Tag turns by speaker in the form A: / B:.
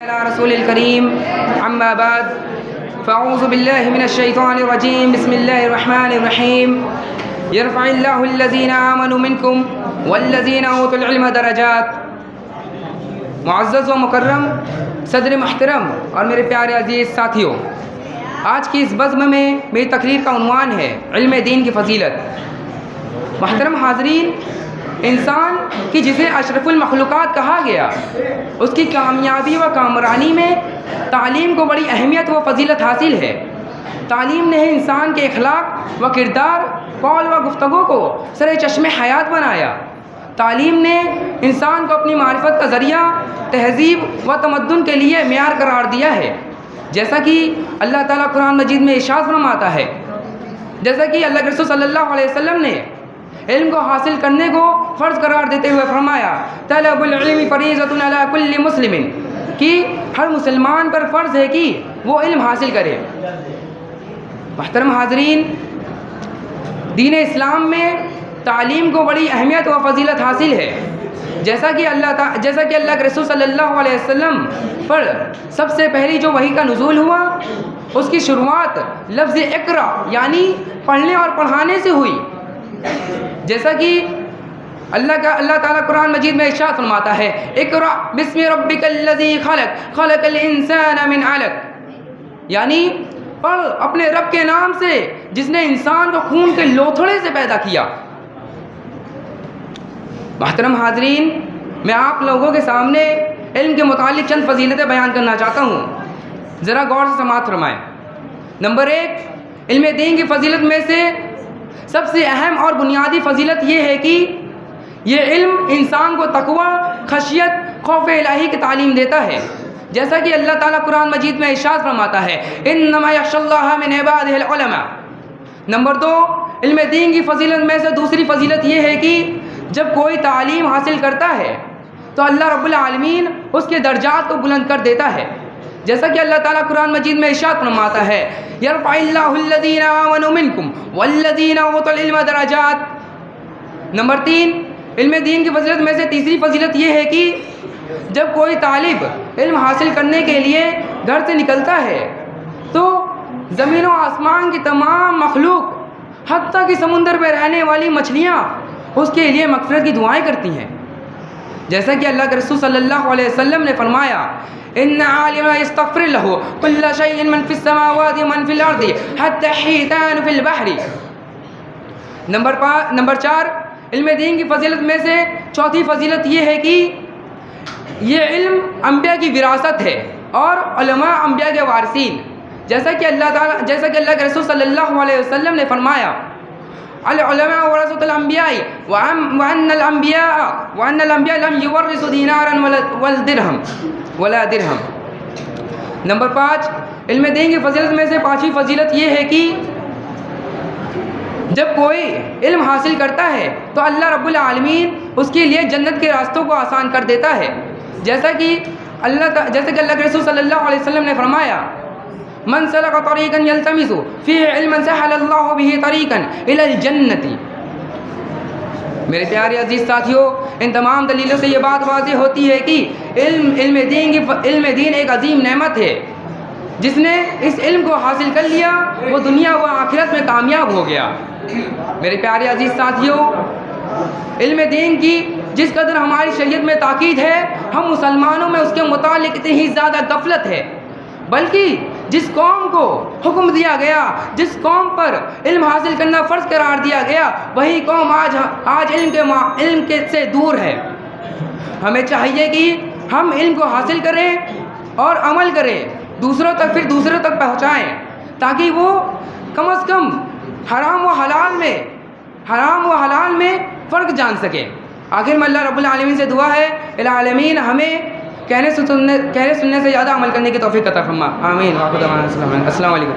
A: رسول الكريم اما بعد فاعوذ بالله من الشيطان الرجيم بسم الله الرحمن الرحيم يرفع الله الذين آمنوا منكم والذين اوتوا العلم درجات. معزز و مکرم صدر محترم اور میرے پیارے عزیز ساتھیوں، آج کی اس بزم میں میری تقریر کا عنوان ہے علم دین کی فضیلت. محترم حاضرین، انسان کی جسے اشرف المخلوقات کہا گیا، اس کی کامیابی و کامرانی میں تعلیم کو بڑی اہمیت و فضیلت حاصل ہے. تعلیم نے انسان کے اخلاق و کردار، قول و گفتگو کو سر چشم حیات بنایا. تعلیم نے انسان کو اپنی معرفت کا ذریعہ، تہذیب و تمدن کے لیے معیار قرار دیا ہے. جیسا کہ اللہ تعالیٰ قرآن مجید میں ارشاد فرماتا ہے، جیسا کہ اللہ کے رسول صلی اللہ علیہ وسلم نے علم کو حاصل کرنے کو فرض قرار دیتے ہوئے فرمایا، طلب العلم فریضۃ علی کل مسلم، کہ ہر مسلمان پر فرض ہے کہ وہ علم حاصل کرے. محترم حاضرین، دین اسلام میں تعلیم کو بڑی اہمیت و فضیلت حاصل ہے. جیسا کہ اللہ کے رسول صلی اللہ علیہ وسلم پر سب سے پہلی جو وحی کا نزول ہوا، اس کی شروعات لفظ اقرا یعنی پڑھنے اور پڑھانے سے ہوئی. جیسا کہ اللہ تعالیٰ قرآن مجید میں ارشاد فرماتا ہے، اقرا بسم ربک الذی خلق خلق الانسان من علق، یعنی پڑھ اپنے رب کے نام سے جس نے انسان کو خون کے لوتھڑے سے پیدا کیا. محترم حاضرین، میں آپ لوگوں کے سامنے علم کے متعلق چند فضیلتیں بیان کرنا چاہتا ہوں، ذرا غور سے سماعت فرمائیں. نمبر 1، علم دین کی فضیلت میں سے سب سے اہم اور بنیادی فضیلت یہ ہے کہ یہ علم انسان کو تقوی، خشیت، خوف الہی کی تعلیم دیتا ہے. جیسا کہ اللہ تعالیٰ قرآن مجید میں ارشاد فرماتا ہے، انما یخشی اللہ من عبادہ العلماء. نمبر 2، علم دین کی فضیلت میں سے دوسری فضیلت یہ ہے کہ جب کوئی تعلیم حاصل کرتا ہے تو اللہ رب العالمین اس کے درجات کو بلند کر دیتا ہے. جیسا کہ اللہ تعالیٰ قرآن مجید میں ارشاد فرماتا ہے، یرفع اللہ الذین آمنوا منکم والذین اوتوا العلم درجات. نمبر 3، علم دین کی فضیلت میں سے تیسری فضیلت یہ ہے کہ جب کوئی طالب علم حاصل کرنے کے لیے گھر سے نکلتا ہے تو زمین و آسمان کی تمام مخلوق، حتیٰ کہ سمندر میں رہنے والی مچھلیاں اس کے لیے مغفرت کی دعائیں کرتی ہیں. جیسا کہ اللہ کے رسول صلی اللہ علیہ وسلم نے فرمایا، ان عالم یستغفر له كل شيء من في السماوات ومن في الارض حتى حيتان في البحر. نمبر 4، علم دین کی فضیلت میں سے چوتھی فضیلت یہ ہے کہ یہ علم انبیاء کی وراثت ہے اور علماء انبیاء کے وارثین. جیسا کہ اللہ کے رسول صلی اللہ علیہ وسلم نے فرمایا، العلماء ورثۃ الانبیاء وان الانبیاء لم یورثوا دینارا ولا درہم. نمبر 5، علم دین کی فضیلت میں سے پانچویں فضیلت یہ ہے کہ جب کوئی علم حاصل کرتا ہے تو اللہ رب العالمین اس کے لیے جنت کے راستوں کو آسان کر دیتا ہے. جیسا کہ اللہ کے رسول صلی اللہ علیہ وسلم نے فرمایا، من سلک طریقا یلتمس فیہ علما سہل اللہ بہ طریقا الی الجنۃ. میرے پیارے عزیز ساتھیوں، ان تمام دلیلوں سے یہ بات واضح ہوتی ہے کہ علم دین ایک عظیم نعمت ہے. جس نے اس علم کو حاصل کر لیا وہ دنیا و آخرت میں کامیاب ہو گیا. میرے پیارے عزیز ساتھیوں، علم دین کی جس قدر ہماری شریعت میں تاکید ہے، ہم مسلمانوں میں اس کے متعلق اتنی ہی زیادہ غفلت ہے. بلکہ جس قوم کو حکم دیا گیا، جس قوم پر علم حاصل کرنا فرض قرار دیا گیا، وہی قوم آج علم کے سے دور ہے. ہمیں چاہیے کہ ہم علم کو حاصل کریں اور عمل کریں، دوسروں تک پہنچائیں، تاکہ وہ کم از کم حرام و حلال میں فرق جان سکیں. آخر میں اللہ رب العالمین سے دعا ہے، العالمین ہمیں کہنے سننے سے زیادہ عمل کرنے کی توفیق عطا فرما. آمین. السلام علیکم.